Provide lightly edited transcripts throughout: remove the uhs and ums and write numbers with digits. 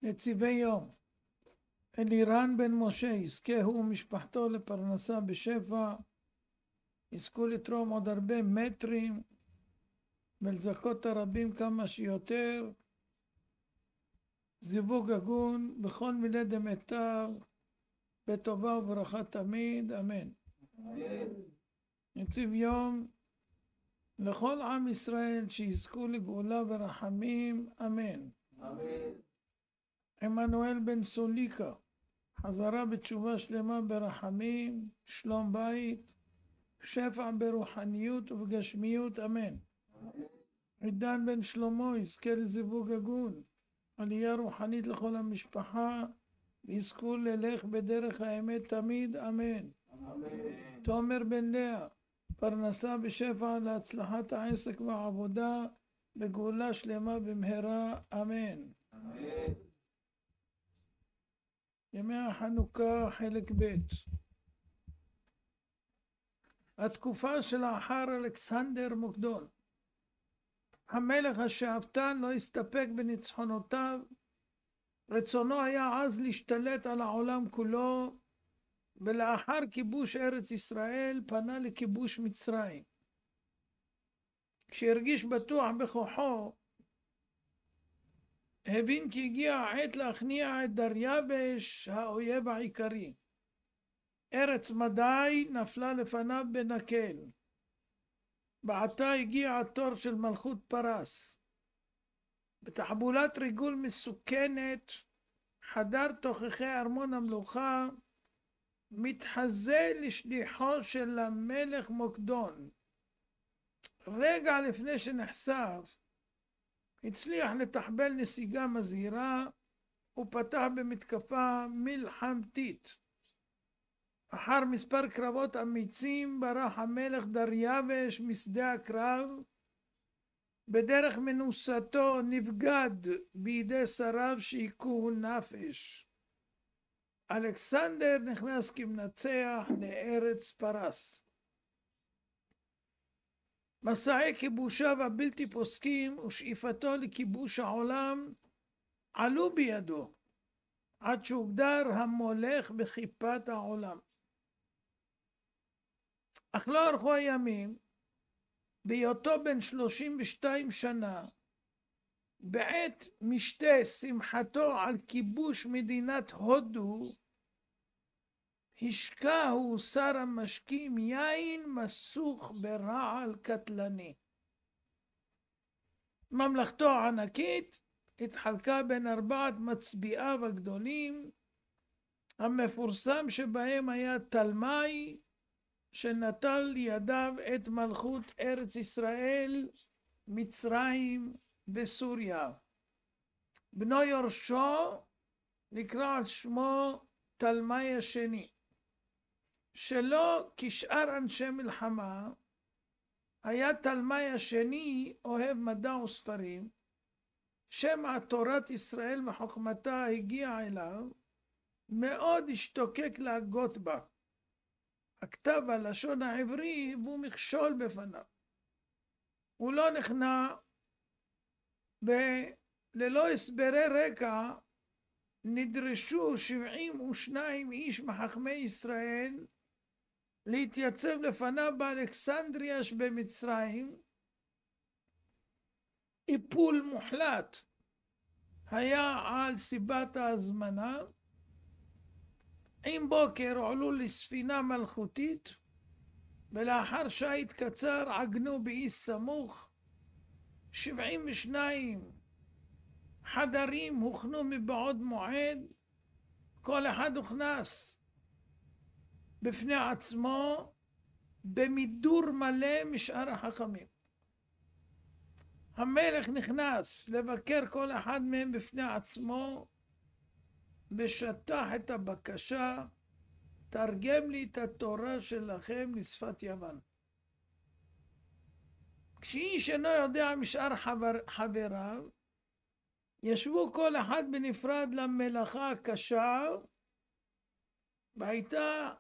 נציבי יום. אלירן בן משה, יזכה הוא ומשפחתו לפרנסה בשפע, יזכו לתרום עוד הרבה מטרים ולזכות הרבים כמה שיותר, זיווג הגון בכל מיני דמיטב, בטובה וברכה תמיד, אמן. נציב יום לכל עם ישראל שיזכו לגאולה ורחמים, אמן. עמנואל בן סוליקה, חזרה בתשובה שלמה ברחמים, שלום בית, שפע ברוחניות ובגשמיות, אמן. עידן בן שלמה, יזכה לזיווג הגון, עלייה רוחנית לכל המשפחה, ויזכו ללך בדרך האמת תמיד, אמן. תומר בן לאה, פרנסה בשפע להצלחת העסק והעבודה, בגאולה שלמה במהרה, אמן. ימי החנוכה, חלק ב'. התקופה שלאחר אלכסנדר מוקדון. המלך השאפתן לא הסתפק בניצחונותיו, רצונו היה אז להשתלט על העולם כולו, ולאחר כיבוש ארץ ישראל פנה לכיבוש מצרים. כשהרגיש בטוח בכוחו, הבין כי הגיע העת להכניע את דריווש, האויב העיקרי. ארץ מדי נפלה לפניו בנקל. בעתה הגיע התור של מלכות פרס. בתחבולת ריגול מסוכנת, חדר תוככי ארמון המלוכה, מתחזה לשליחו של המלך מוקדון. רגע לפני שנחשף, הצליח לתחבל נסיגה מזהירה, ופתח במתקפה מלחמתית. אחר מספר קרבות אמיצים ברח המלך דריווש משדה הקרב, בדרך מנוסתו נבגד בידי שריו שהיכוהו נפש. אלכסנדר נכנס כמנצח לארץ פרס. מסעי כיבושיו הבלתי פוסקים ושאיפתו לכיבוש העולם עלו בידו, עד שהוגדר המולך בכיפת העולם. אך לא ארכו הימים, בהיותו בן 32 שנה, בעת משתה שמחתו על כיבוש מדינת הודו, השקהו שר המשקים יין מסוך ברעל קטלני. ממלכתו הענקית התחלקה בין 4 מצביעיו הגדולים, המפורסם שבהם היה תלמי, שנטל לידיו את מלכות ארץ ישראל, מצרים וסוריה. בנו יורשו נקרא על שמו תלמי השני. שלא כשאר אנשי מלחמה, היה תלמי השני אוהב מדע וספרים, שמע תורת ישראל וחוכמתה הגיע אליו, מאוד השתוקק להגות בה. הכתב הלשון העברי הוא מכשול בפניו. הוא לא נכנע, וללא הסברי רקע נדרשו 72 איש מחכמי ישראל להתייצב לפניו באלכסנדריה שבמצרים. איפול מוחלט היה על סיבת ההזמנה. עם בוקר עלו לספינה מלכותית, ולאחר שייט קצר עגנו באי סמוך. 72 חדרים הוכנו מבעוד מועד, כל אחד הוכנס בפני עצמו במידור מלא משאר החכמים. המלך נכנס לבקר כל אחד מהם בפני עצמו, ושטח את הבקשה, תרגם לי את התורה שלכם לשפת יוון. כשאיש אינו יודע משאר חבריו, ישבו כל אחד בנפרד למלאכה הקשה, והייתה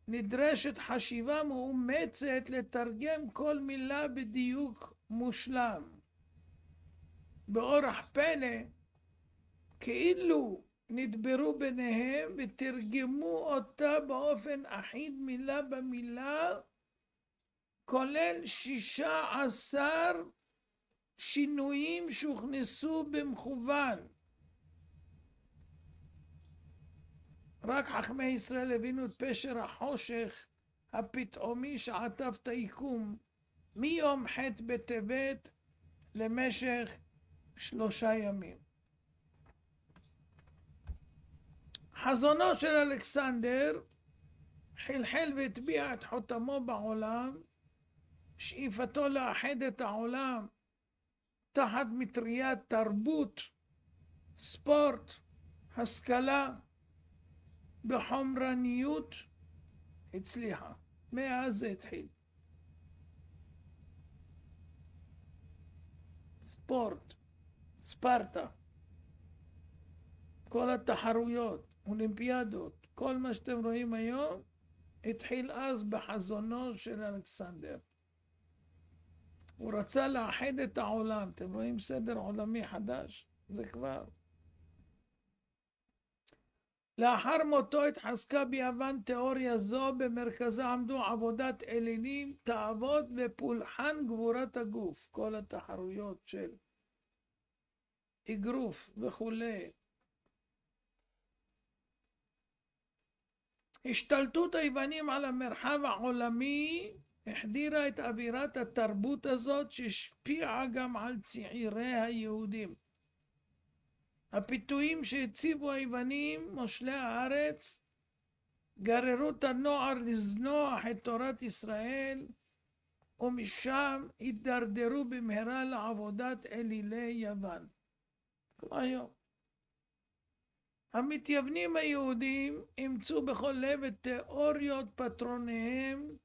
נדרשת חשיבה מאומצת לתרגם כל מילה בדיוק מושלם. באורח פלא, כאילו נדברו ביניהם ותרגמו אותה באופן אחיד מילה במילה, כולל 16 שינויים שהוכנסו במכוון. רק חכמי ישראל הבינו את פשר החושך הפתאומי שעטף את היקום מיום ח' בטבת למשך 3 ימים. חזונו של אלכסנדר חלחל והטביע את חותמו בעולם, שאיפתו לאחד את העולם תחת מטריית תרבות, ספורט, השכלה, בחומרניות, הצליחה. מאז זה התחיל. ספורט, ספרטה, כל התחרויות, אולימפיאדות, כל מה שאתם רואים היום, התחיל אז בחזונו של אלכסנדר. הוא רצה לאחד את העולם. אתם רואים סדר עולמי חדש? זה כבר. לאחר מותו התחזקה ביוון תיאוריה זו, במרכזה עמדו עבודת אלילים, תאוות ופולחן גבורת הגוף. כל התחרויות של אגרוף וכולי. השתלטות היוונים על המרחב העולמי החדירה את אווירת התרבות הזאת, שהשפיעה גם על צעירי היהודים. הפיתויים שהציבו היוונים, מושלי הארץ, גררו את הנוער לזנוח את תורת ישראל, ומשם התדרדרו במהרה לעבודת אלילי יוון. כמו היום. המתייוונים היהודים אימצו בכל לב את תיאוריות פטרוניהם,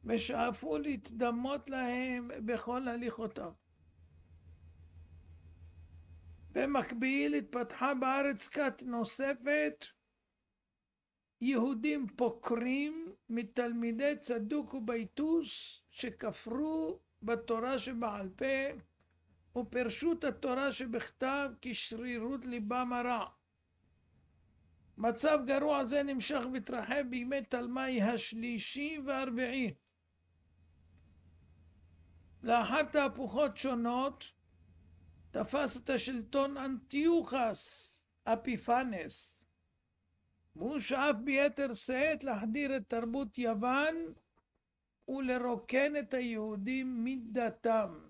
ושאפו להתדמות להם בכל הליכותם. במקביל התפתחה בארץ כת נוספת, יהודים פוקרים מתלמידי צדוק ובייטוס, שכפרו בתורה שבעל פה ופרשו את התורה שבכתב כשרירות ליבם הרע. מצב גרוע זה נמשך והתרחב בימי תלמי השלישי והרביעי. לאחר תהפוכות שונות תפס את השלטון אנטיוכוס אפיפנס, והוא שאף ביתר שאת להחדיר את תרבות יוון ולרוקן את היהודים מדתם.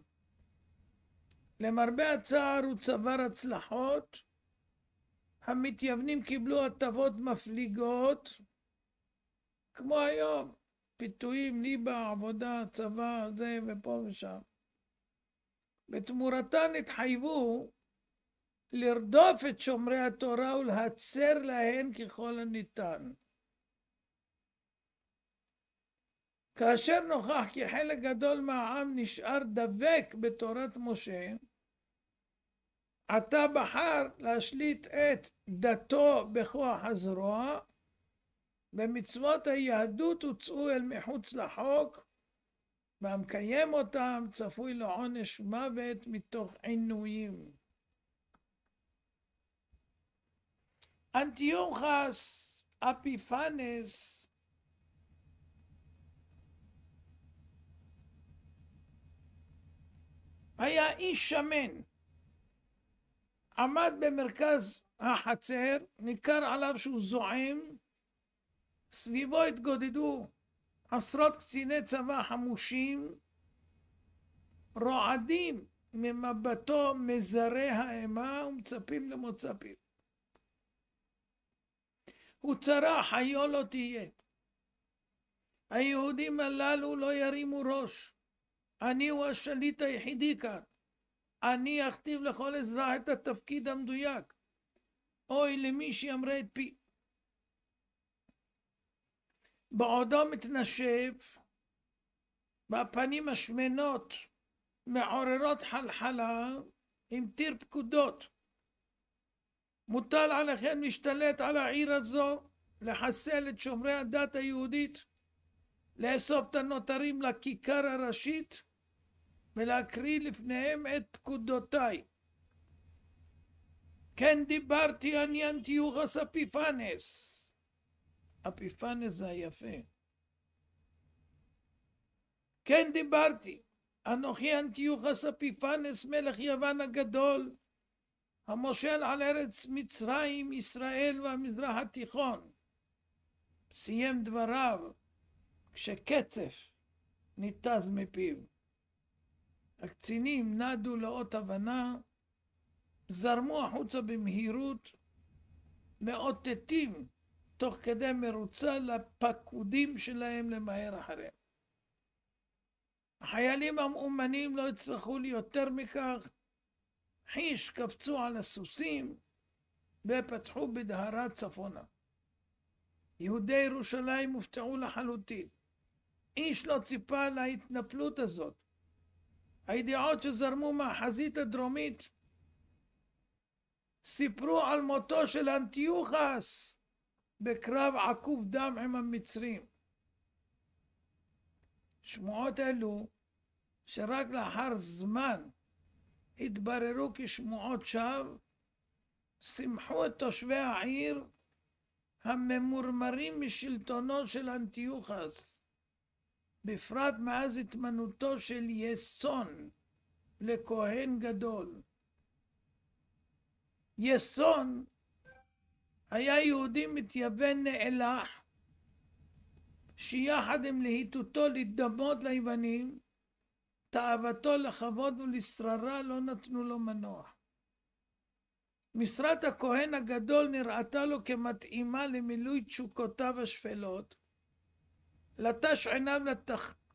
למרבה הצער הוא צבר הצלחות. המתייוונים קיבלו הטבות מפליגות, כמו היום, פיתויים, ליבה, עבודה, צבא, זה ופה ושם. בתמורתן התחייבו לרדוף את שומרי התורה ולהצר להן ככל הניתן. כאשר נוכח כי חלק גדול מהעם נשאר דבק בתורת משה, עתה בחר להשליט את דתו בכוח הזרוע, במצוות היהדות הוצאו אל מחוץ לחוק, והמקיים אותם צפוי לעונש מוות מתוך עינויים. אנטיוכוס אפיפנס היה איש שמן, עמד במרכז החצר, ניכר עליו שהוא זועם, סביבו התגודדו עשרות קציני צבא חמושים, רועדים ממבטו מזרי האימה ומצפים למוצא פיו. הוא צרח, היו לא תהיה. היהודים הללו לא ירימו ראש. אני הוא השליט היחידי כאן. אני אכתיב לכל אזרח את התפקיד המדויק. אוי למי שימרה את פי. בעודו מתנשף, בפנים השמנות מעוררות חלחלה עם טיר פקודות. מוטל עליכם להשתלט על העיר הזו, לחסל את שומרי הדת היהודית, לאסוף את הנותרים לכיכר הראשית ולהקריא לפניהם את פקודותיי. כן דיברתי אני אנטיוכוס אפיפנס. אפיפנס זה היפה. כן דיברתי, אנוכי אנטיוכוס אפיפנס מלך יוון הגדול, המושל על ארץ מצרים, ישראל והמזרח התיכון. סיים דבריו כשקצף ניתז מפיו. הקצינים נדו לאות הבנה, זרמו החוצה במהירות, מאותתים תוך כדי מרוצה לפקודים שלהם למהר אחריהם. החיילים המאומנים לא הצטרכו לי יותר מכך, חיש קפצו על הסוסים ופתחו בדהרה צפונה. יהודי ירושלים הופתעו לחלוטין. איש לא ציפה להתנפלות הזאת. הידיעות שזרמו מהחזית הדרומית סיפרו על מותו של אנטיוכוס בקרב עקוב דם עם המצרים. שמועות אלו, שרק לאחר זמן התבררו כשמועות שווא, שמחו את תושבי העיר הממורמרים משלטונו של אנטיוכוס, בפרט מאז התמנותו של יסון לכהן גדול. יסון היה יהודי מתייוון נאלח, שיחד עם להיטותו להידמות ליוונים, תאוותו לכבוד ולשררה לא נתנו לו מנוח. משרת הכהן הגדול נראתה לו כמתאימה למילוי תשוקותיו השפלות, לטש עיניו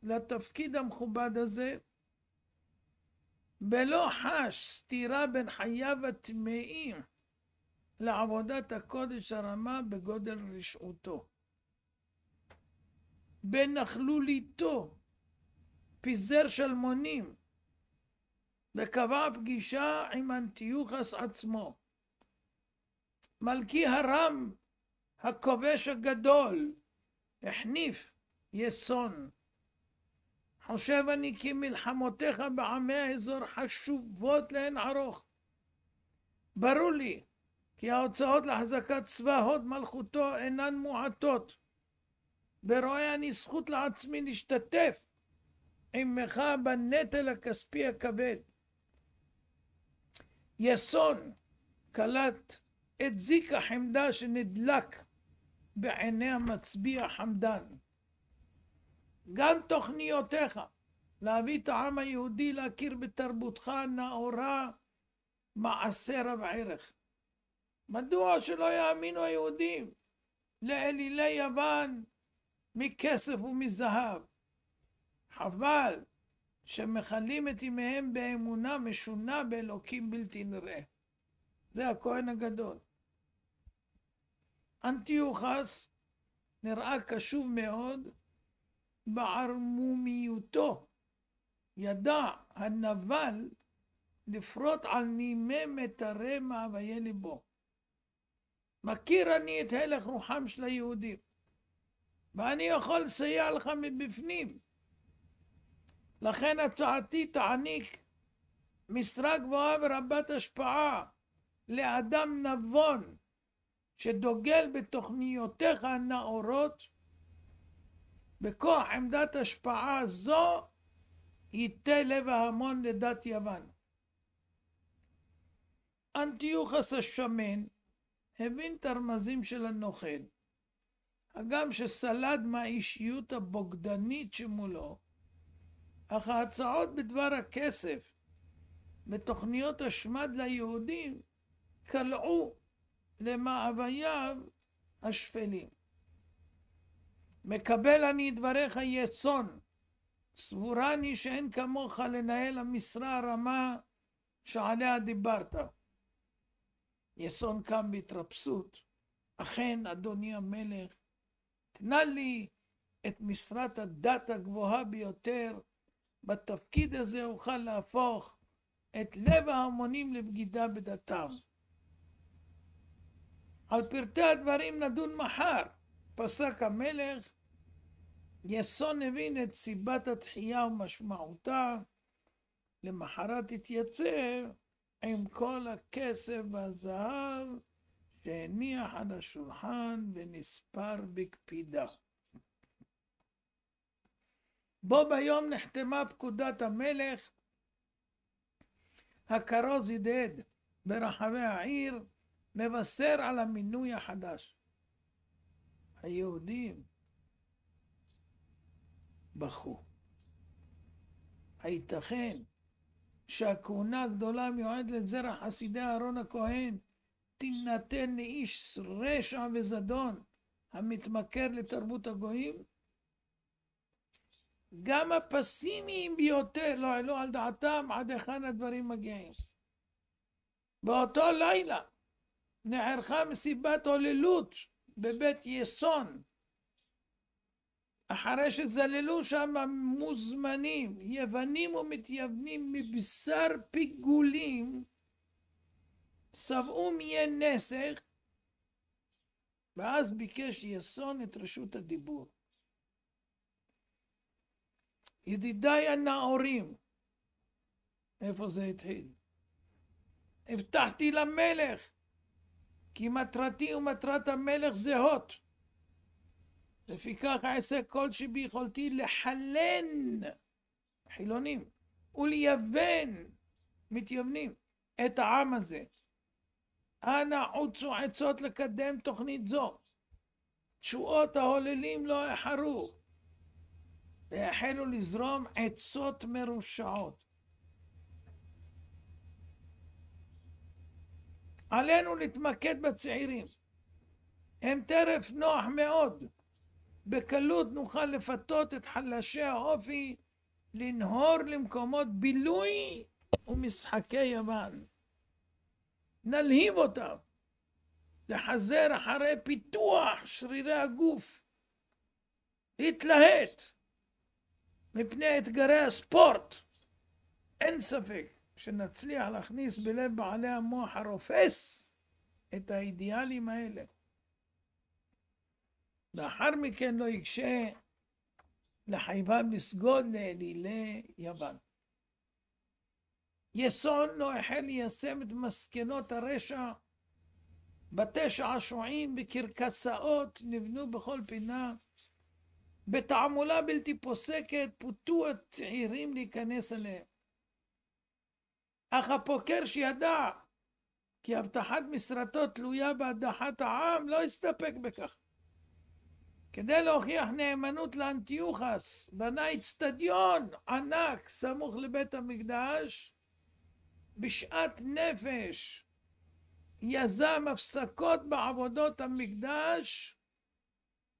לתפקיד המכובד הזה, ולא חש סתירה בין חייו הטמאים לעבודת הקודש הרמה בגודל רשעותו. בנכלוליתו פיזר שלמונים וקבע פגישה עם אנטיוכוס עצמו. מלכי הרם הכובש הגדול החניף יסון. חושב אני כי מלחמותיך בעמי האזור חשובות לאין ערוך. ברור לי כי ההוצאות להחזקת צבא הוד מלכותו אינן מועטות, ורואה אני זכות לעצמי להשתתף עמך בנטל הכספי הכבד. יסון קלט את זיק החמדה שנדלק בעיני המצביע חמדן. גם תוכניותיך להביא את העם היהודי להכיר בתרבותך נאורה מעשה רב ערך. מדוע שלא יאמינו היהודים לאלילי יוון מכסף ומזהב? חבל שמחלים את ימיהם באמונה משונה באלוקים בלתי נראה. זה הכהן הגדול. אנטיוכוס נראה קשוב מאוד בערמומיותו. ידע הנבל לפרוט על נימי מטרי מאוויי ליבו. מכיר אני את הלך רוחם של היהודים, ואני יכול לסייע לך מבפנים. לכן הצעתי תעניק משרה גבוהה ורבת השפעה לאדם נבון שדוגל בתוכניותיך הנאורות. בכוח עמדת השפעה זו ייתה לב ההמון לדת יוון. אנטיוכוס השמן הבין את הרמזים של הנוכל, הגם שסלד מהאישיות הבוגדנית שמולו, אך ההצעות בדבר הכסף בתוכניות השמד ליהודים קלעו למאווייו השפלים. מקבל אני דבריך יסון, סבורני שאין כמוך לנהל המשרה הרמה שעליה דיברת. יסון קם בהתרפסות. אכן, אדוני המלך, תנה לי את משרת הדת הגבוהה ביותר. בתפקיד הזה אוכל להפוך את לב ההמונים לבגידה בדתם. על פרטי הדברים נדון מחר, פסק המלך. יסון הבין את סיבת התחייה ומשמעותה. למחרת התייצב עם כל הכסף והזהב שהניח על השולחן ונספר בקפידה. בו ביום נחתמה פקודת המלך, הכרוז הדהד ברחבי העיר, מבשר על המינוי החדש. היהודים בכו. הייתכן שהכהונה הגדולה מיועד לזרע חסידי אהרון הכהן תינתן לאיש רשע וזדון המתמכר לתרבות הגויים? גם הפסימיים ביותר לא העלו על דעתם עד היכן הדברים מגיעים. באותו לילה נערכה מסיבת הוללות בבית יסון, אחרי שזללו שם מוזמנים יוונים ומתייוונים מבשר פיגולים, שבעו מיין נסך, ואז ביקש יסון את רשות הדיבור. ידידיי הנאורים, איפה זה התחיל? הבטחתי למלך, כי מטרתי ומטרת המלך זהות. לפיכך אעשה כל שביכולתי לחלן חילונים ולייוון מתייוונים את העם הזה. אנא עוצו עצות לקדם תוכנית זו. תשועות ההוללים לא החרו, והחלו לזרום עצות מרושעות. עלינו להתמקד בצעירים. הם טרף נוח מאוד. בקלות נוכל לפתות את חלשי האופי לנהור למקומות בילוי ומשחקי יוון. נלהיב אותם לחזר אחרי פיתוח שרירי הגוף, להתלהט מפני אתגרי הספורט. אין ספק שנצליח להכניס בלב בעלי המוח הרופס את האידיאלים האלה. לאחר מכן לא יקשה לחייבם לסגוד לאלילי יוון. יסון לא החל ליישם את מסקנות הרשע. בתי שעשועים וקרקסאות נבנו בכל פינה. בתעמולה בלתי פוסקת פותו הצעירים להיכנס אליהם. אך הפוקר שידע כי הבטחת משרתו תלויה בהדחת העם לא הסתפק בכך. כדי להוכיח נאמנות לאנטיוכוס, בנה אצטדיון ענק סמוך לבית המקדש. בשעת נפש יזם הפסקות בעבודות המקדש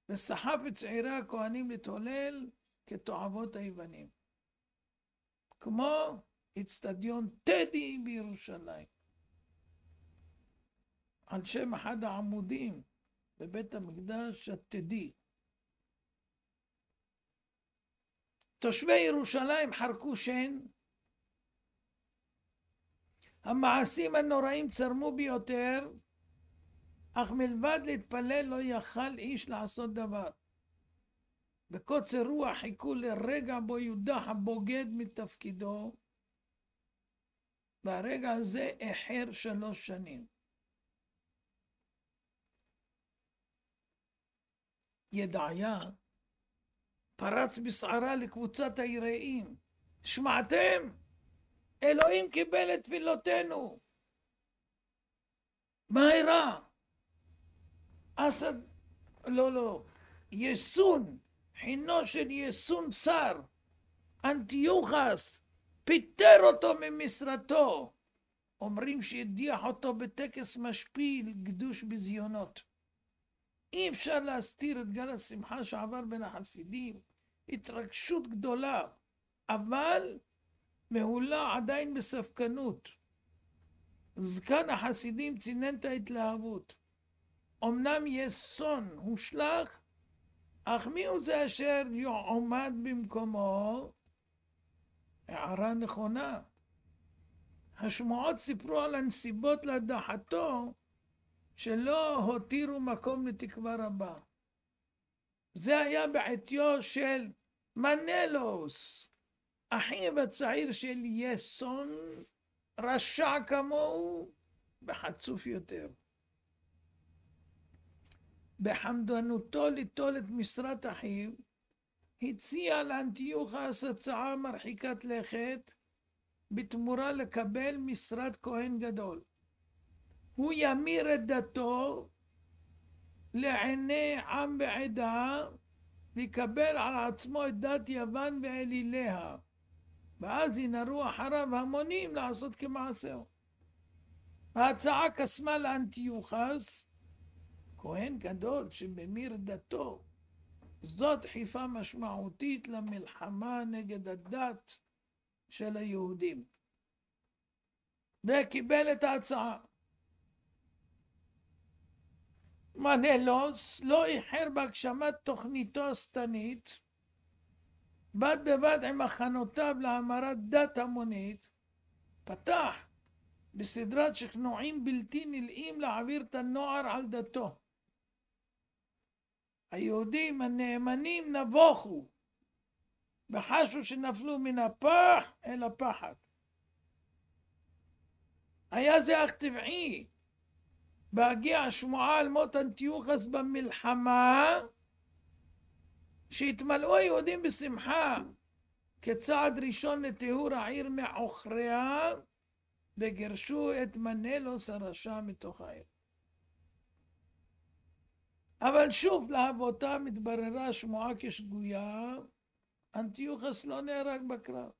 וסחף את צעירי הכהנים להתהולל כתועבות היוונים, כמו אצטדיון טדי בירושלים, על שם אחד העמודים בבית המקדש, הטדי. תושבי ירושלים חרקו שן. המעשים הנוראים צרמו ביותר, אך מלבד להתפלל לא יכל איש לעשות דבר. בקוצר רוח חיכו לרגע בו יודח הבוגד מתפקידו, והרגע הזה איחר 3 שנים. ידעיה פרץ בסערה לקבוצת היראים. שמעתם? אלוהים קיבל את תפילותינו. מה אירע? אסד, לא, יסון, חינו של יסון שר, אנטיוכוס, פיטר אותו ממשרתו. אומרים שהדיח אותו בטקס משפיל גדוש בזיונות. אי אפשר להסתיר את גל השמחה שעבר בין החסידים, התרגשות גדולה, אבל מהולה עדיין בספקנות. זקן החסידים צינן את ההתלהבות. אמנם יסון הושלך, אך מי הוא זה אשר יועמד במקומו? הערה נכונה. השמועות סיפרו על הנסיבות להדחתו שלא הותירו מקום לתקווה רבה. זה היה בעטיו של מנלוס, אחיו הצעיר של יסון, רשע כמוהו וחצוף יותר. בחמדנותו ליטול את משרת אחיו, הציע לאנטיוכוס הצעה מרחיקת לכת, בתמורה לקבל משרת כהן גדול. הוא ימיר את דתו לעיני עם בעדה, ויקבל על עצמו את דת יוון ואליליה, ואז ינהרו אחריו המונים לעשות כמעשהו. ההצעה קסמה לאנטיוכוס, כהן גדול שממיר את דתו. זאת דחיפה משמעותית למלחמה נגד הדת של היהודים. וקיבל את ההצעה. מנלוס לא איחר בהגשמת תוכניתו השטנית, בד בבד עם הכנותיו להמרת דת המונית, פתח בסדרת שכנועים בלתי נלאים להעביר את הנוער על דתו. היהודים הנאמנים נבוכו, וחשו שנפלו מן הפח אל הפחד. היה זה אך טבעי, בהגיע השמועה על מות אנטיוכוס במלחמה, שהתמלאו היהודים בשמחה, כצעד ראשון לטיהור העיר מעוכריה, וגירשו את מנלוס הרשע מתוך העיר. אבל שוב לאבותיו התבררה השמועה כשגויה, אנטיוכוס לא נהרג בקרב.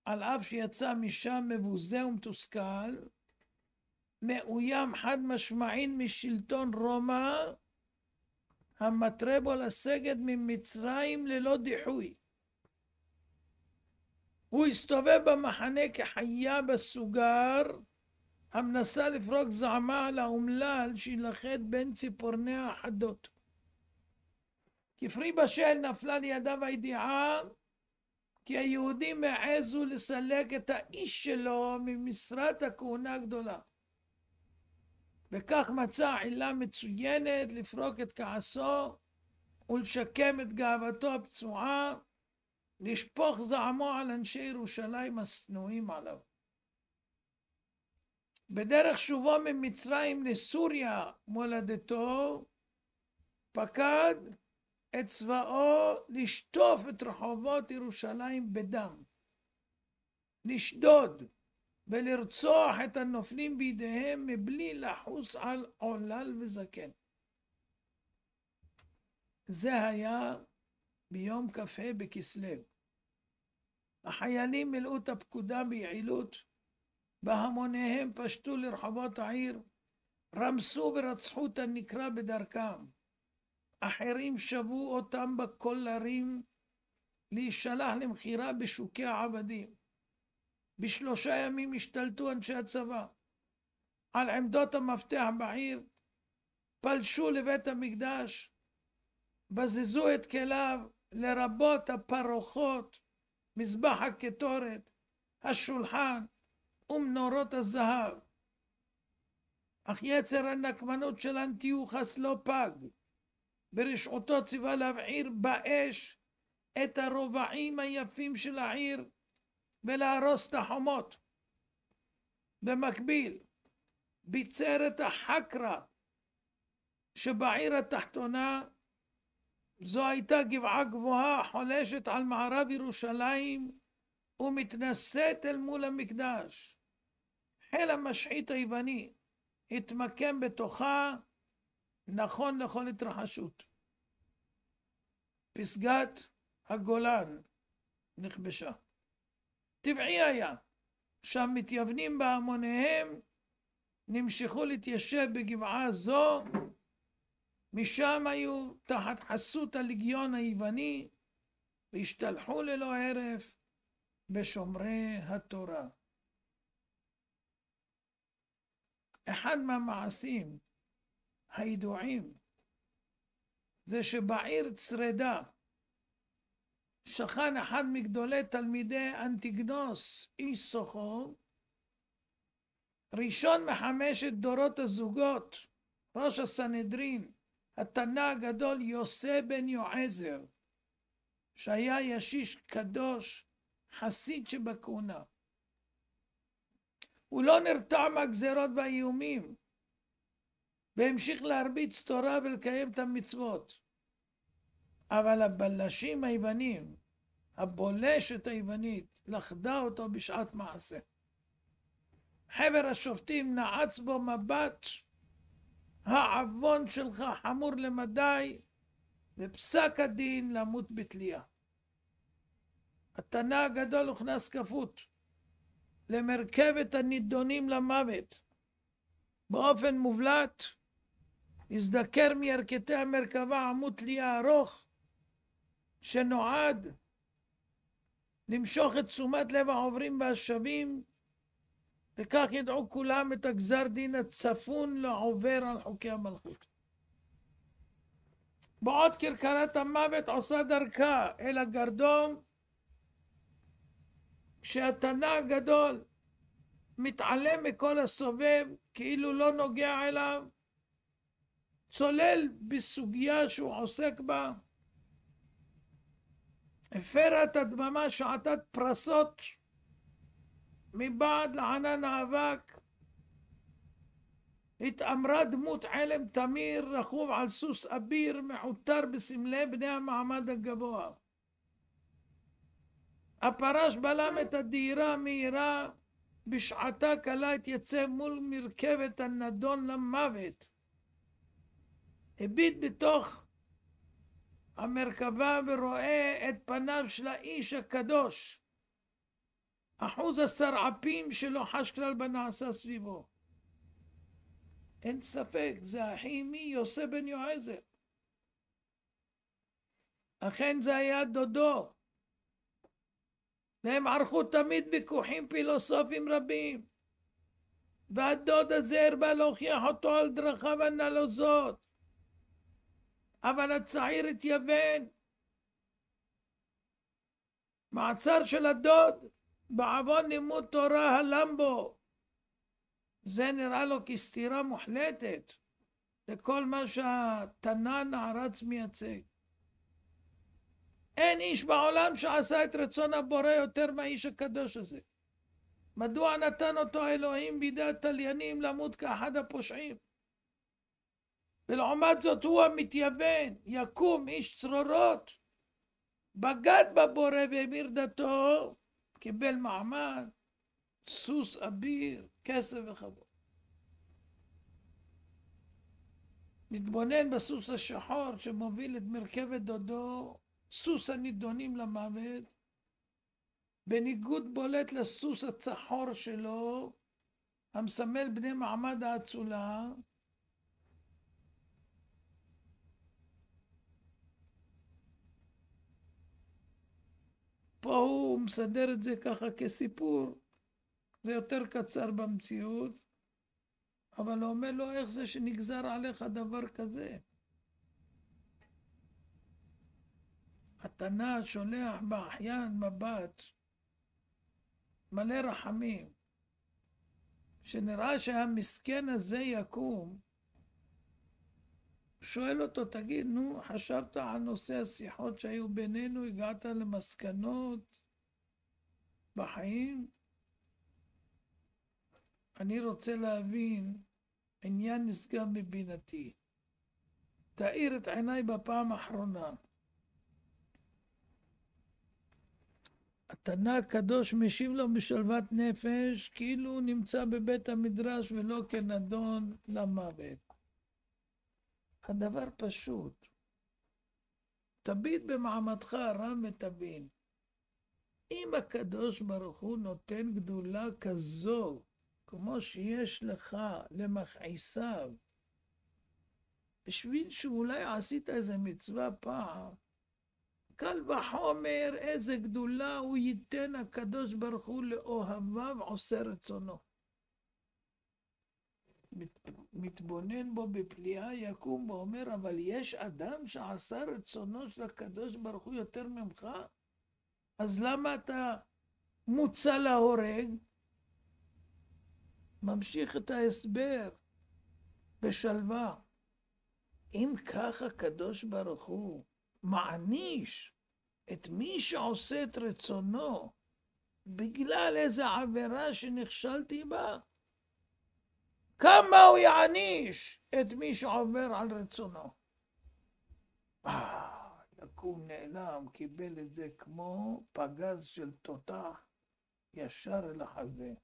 על אף שיצא משם מבוזה ומתוסכל, מאוים חד משמעית משלטון רומא, המטרה בו לסגת ממצרים ללא דיחוי. הוא הסתובב במחנה כחיה בסוגר, המנסה לפרוק זעמה על האומלל שילחד בין ציפורניה החדות. כפרי בשל נפלה לידיו הידיעה כי היהודים העזו לסלק את האיש שלו ממשרת הכהונה הגדולה. וכך מצא עילה מצוינת לפרוק את כעסו ולשקם את גאוותו הפצועה, לשפוך זעמו על אנשי ירושלים השנואים עליו. בדרך שובו ממצרים לסוריה מולדתו, פקד את צבאו לשטוף את רחובות ירושלים בדם, לשדוד ולרצוח את הנופלים בידיהם מבלי לחוס על עולל וזקן. זה היה ביום כ"ה בכסלו. החיילים מילאו את הפקודה ביעילות, בהמוניהם פשטו לרחובות העיר, רמסו ורצחו את הנקרא בדרכם. אחרים שבו אותם בקולרים להישלח למכירה בשוקי העבדים. ב3 ימים השתלטו אנשי הצבא על עמדות המפתח בעיר, פלשו לבית המקדש, בזזו את כליו, לרבות הפרוחות, מזבח הקטורת, השולחן ומנורות הזהב. אך יצר הנקמנות של אנטיוכוס לא פג. ברשעותו ציווה להבעיר באש את הרובעים היפים של העיר ולהרוס את החומות. במקביל ביצר את החקרה שבעיר התחתונה. זו הייתה גבעה גבוהה חולשת על מערב ירושלים ומתנשאת אל מול המקדש. חיל המשחית היווני התמקם בתוכה, נכון לכל התרחשות. פסגת הגולן נכבשה. טבעי היה שם מתייוונים בהמוניהם נמשכו להתיישב בגבעה זו, משם היו תחת חסות הלגיון היווני והשתלחו ללא הרף בשומרי התורה. אחד מהמעשים הידועים זה שבעיר צרדה שכן אחד מגדולי תלמידי אנטיגנוס איש סוחו, ראשון מחמשת דורות הזוגות, ראש הסנהדרין, התנא הגדול יוסף בן יועזר, שהיה ישיש קדוש, חסיד שבכהונה. הוא לא נרתע מהגזרות והאיומים, והמשיך להרביץ תורה ולקיים את המצוות. אבל הבלשים היוונים, הבולשת היוונית, לכדה אותו בשעת מעשה. חבר השופטים נעץ בו מבט, העוון שלך חמור למדי, ופסק הדין למות בתלייה. התנא הגדול הוכנס כפות למרכבת הנידונים למוות. באופן מובלט הזדקר מירכתי המרכבה עמוד תלייה ארוך, שנועד למשוך את תשומת לב העוברים והשבים, וכך ידעו כולם את הגזר דין הצפון לעובר על חוקי המלכות. בעוד כרכרת המוות עושה דרכה אל הגרדום, כשהתנא הגדול מתעלם מכל הסובב כאילו לא נוגע אליו, צולל בסוגיה שהוא עוסק בה, הפרה את הדממה שעתת פרסות מבעד לענן האבק, התאמרה דמות עלם תמיר רכוב על סוס אביר מחותר בסמלי בני המעמד הגבוה. הפרש בלם את הדהירה המהירה, בשעתה קלה התייצב מול מרכבת הנדון למוות. הביט בתוך המרכבה ורואה את פניו של האיש הקדוש, אחוז הסרעפים שלא חש כלל בנעשה סביבו. אין ספק, זה אחי אמי יוסף בן יועזר. אכן זה היה דודו, והם ערכו תמיד ויכוחים פילוסופיים רבים, והדוד הזה הרבה להוכיח אותו על דרכיו הנלוזות, אבל הצעיר התייוון. מעצר של הדוד בעוון לימוד תורה הלמבו, זה נראה לו כסתירה מוחלטת לכל מה שהתנא נערץ מייצג. אין איש בעולם שעשה את רצון הבורא יותר מהאיש הקדוש הזה. מדוע נתן אותו אלוהים בידי התליינים למות כאחד הפושעים? ולעומת זאת הוא המתייוון, יקום איש צרורות, בגד בבורא והמיר דתו, קיבל מעמד, סוס אביר, כסף וכבוד. מתבונן בסוס השחור שמוביל את מרכבת דודו, סוס הנידונים למוות, בניגוד בולט לסוס הצחור שלו, המסמל בני מעמד האצולה. פה הוא מסדר את זה ככה כסיפור, זה יותר קצר במציאות, אבל הוא אומר לו, איך זה שנגזר עליך דבר כזה? התנא שולח באחיין מבט מלא רחמים, שנראה שהמסכן הזה יקום, שואל אותו, תגיד, נו, חשבת על נושא השיחות שהיו בינינו, הגעת למסקנות בחיים? אני רוצה להבין, עניין נשגב מבינתי. תאיר את עיניי בפעם האחרונה. התנא הקדוש משיב לו בשלוות נפש, כאילו הוא נמצא בבית המדרש ולא כנדון למוות. הדבר פשוט. תביט במעמדך הרם ותבין. אם הקדוש ברוך הוא נותן גדולה כזו, כמו שיש לך למכעיסיו, בשביל שאולי עשית איזה מצווה פעם, קל וחומר איזה גדולה הוא ייתן הקדוש ברוך הוא לאוהביו עושה רצונו. מתבונן בו בפליאה יקום ואומר, אבל יש אדם שעשה רצונו של הקדוש ברוך הוא יותר ממך? אז למה אתה מוצא להורג? ממשיך את ההסבר בשלווה. אם ככה הקדוש ברוך הוא מעניש את מי שעושה את רצונו בגלל איזו עבירה שנכשלתי בה, כמה הוא יעניש את מי שעובר על רצונו. יקום נעלם, קיבל את זה כמו פגז של תותח ישר אל החזה.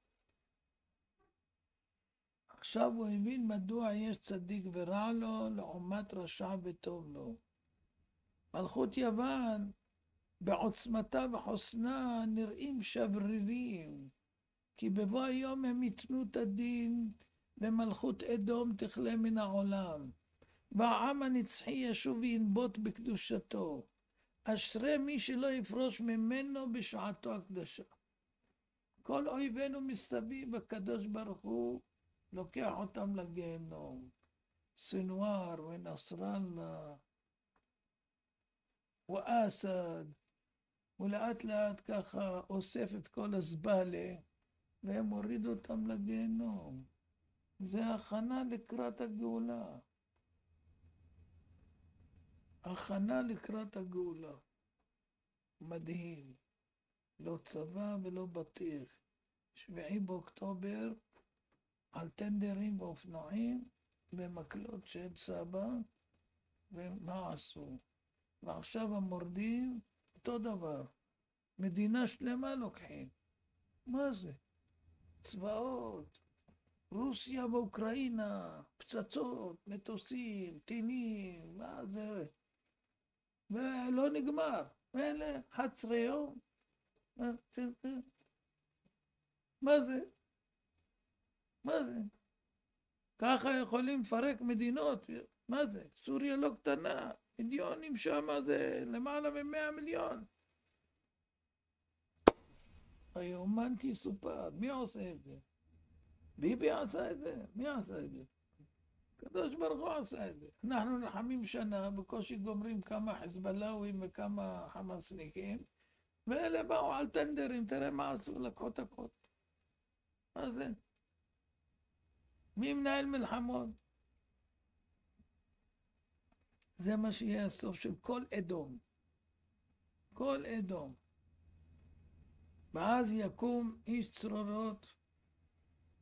עכשיו הוא הבין מדוע יש צדיק ורע לו לעומת רשע וטוב לו. מלכות יוון בעוצמתה וחוסנה נראים שברירים, כי בבוא היום הם ייתנו את הדין ומלכות אדום תכלה מן העולם, והעם הנצחי ישוב וינבוט בקדושתו. אשרי מי שלא יפרוש ממנו בשעתו הקדשה. כל אויבינו מסביב, הקדוש ברוך הוא לוקח אותם לגיהנום. סנואר ונסראללה ואסד, ולאט לאט ככה אוסף את כל הזבלה והם הורידו אותם לגיהנום. זה הכנה לקראת הגאולה. הכנה לקראת הגאולה. מדהים. לא צבא ולא בטיח. 7 באוקטובר על טנדרים ואופנועים במקלות של סבא, ומה עשו? ועכשיו המורדים אותו דבר. מדינה שלמה לוקחים. מה זה? צבאות, רוסיה ואוקראינה, פצצות, מטוסים, טילים, מה זה? ולא נגמר. אלה 11 יום. מה זה? מה זה? ככה יכולים לפרק מדינות. מה זה? סוריה לא קטנה. מיליונים שם זה למעלה מ100 מיליון. היומן כי סופר. מי עושה את זה? ביבי עשה את זה? מי עשה את זה? הקדוש ברוך הוא עשה את זה. אנחנו נלחמים שנה, בקושי גומרים כמה חזבאללהים וכמה חמאסניקים, ואלה באו על טנדרים, תראה מה עשו, לקחו את הכל. מה זה? מי מנהל מלחמות? זה מה שיהיה הסוף של כל אדום. כל אדום. ואז יקום איש צרורות,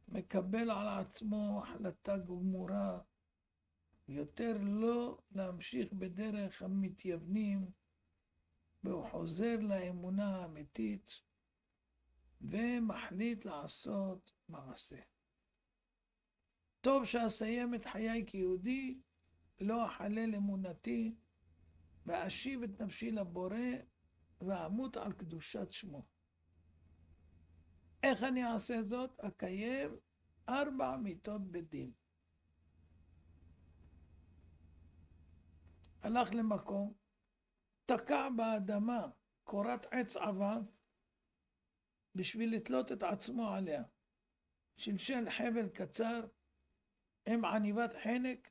מקבל על עצמו החלטה גמורה, יותר לא להמשיך בדרך המתייוונים, והוא חוזר לאמונה האמיתית, ומחליט לעשות מעשה. טוב שאסיים את חיי כיהודי, לא אחלל אמונתי, ואשיב את נפשי לבורא, ואמות על קדושת שמו. איך אני אעשה זאת? אקיים 4 מיתות בדין. הלך למקום, תקע באדמה קורת עץ עבה, בשביל לתלות את עצמו עליה. שלשל חבל קצר, עם עניבת חנק,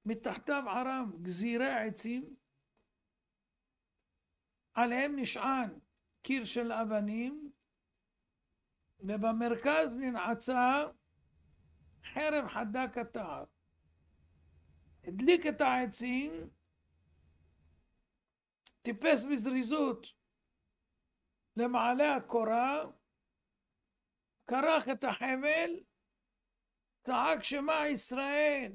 מתחתיו ערם גזירי עצים, עליהם נשען קיר של אבנים, ובמרכז ננעצה חרב חדה כתער. הדליק את העצים, טיפס בזריזות למעלה הקורה, כרך את החבל, צעק שמע ישראל,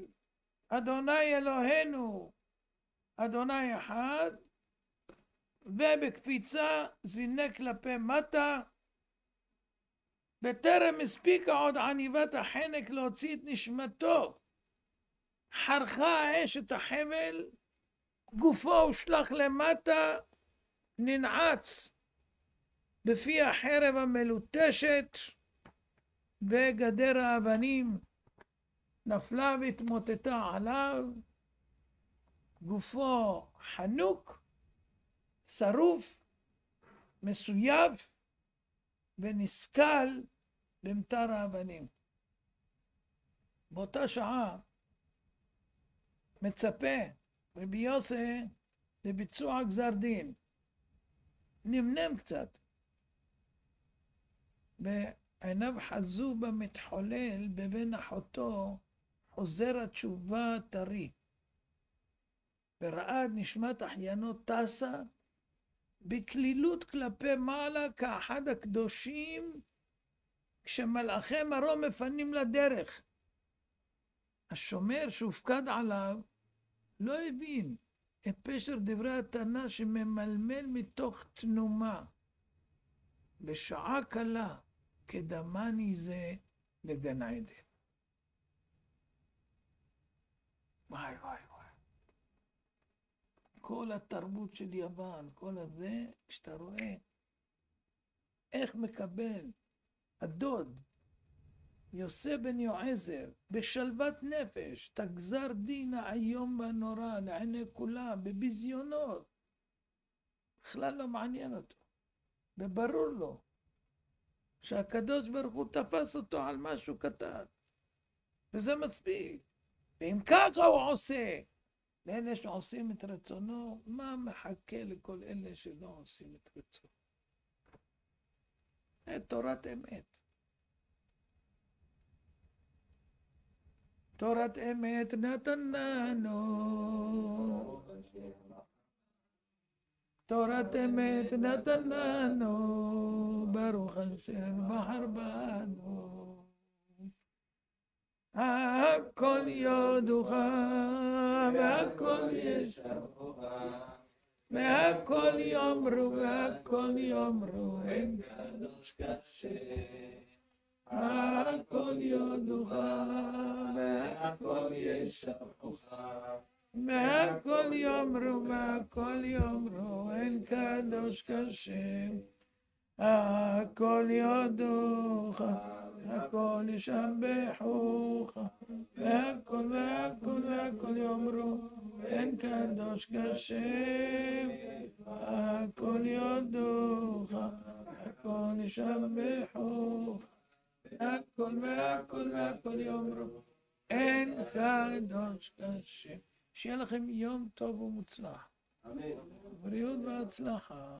אדוני אלוהינו, אדוני אחד, ובקפיצה זינק כלפי מטה, בטרם הספיקה עוד עניבת החנק להוציא את נשמתו, חרכה האש את החבל, גופו הושלך למטה, ננעץ בפי החרב המלוטשת, וגדר האבנים נפלה והתמוטטה עליו, גופו חנוק, שרוף, מסויף, ונסקל במטר האבנים. באותה שעה מצפה רבי יוסי לביצוע גזר דין. נמנם קצת. בעיניו חזו במתחולל בבין אחותו חוזר התשובה טרי. וראה נשמת אחיינו טסה בכלילות כלפי מעלה כאחד הקדושים כשמלאכי מרום מפנים לדרך. השומר שהופקד עליו לא הבין את פשר דברי התנא שממלמל מתוך תנומה. בשעה קלה כדמני זה לגן עדן. וואי וואי וואי. כל התרבות של יוון, כל הזה, כשאתה רואה איך מקבל הדוד יוסף בן יועזר בשלוות נפש את הגזר דין האיום והנורא לעיני כולם, בביזיונות, בכלל לא מעניין אותו, וברור לו שהקדוש ברוך הוא תפס אותו על משהו קטן, וזה מספיק. ואם ככה הוא עושה לאלה שעושים את רצונו, מה מחכה לכל אלה שלא עושים את רצונו? תורת אמת. תורת אמת נתננו, תורת אמת נתננו, ברוך השם בחר בנו. הכל יודוך והכל ישמעוך, והכל יאמרו והכל יאמרו אין קדוש כשם. הכל יודוך והכל ישמעוך, והכל יאמרו והכל יאמרו אין קדוש כשם. הכל יודוך והכל ישבחוך, והכל והכל והכל יאמרו אין קדוש כשם. הכל יודוך והכל ישבחוך, והכל והכל והכל יאמרו אין קדוש כשם. שיהיה לכם יום טוב ומוצלח. בריאות והצלחה.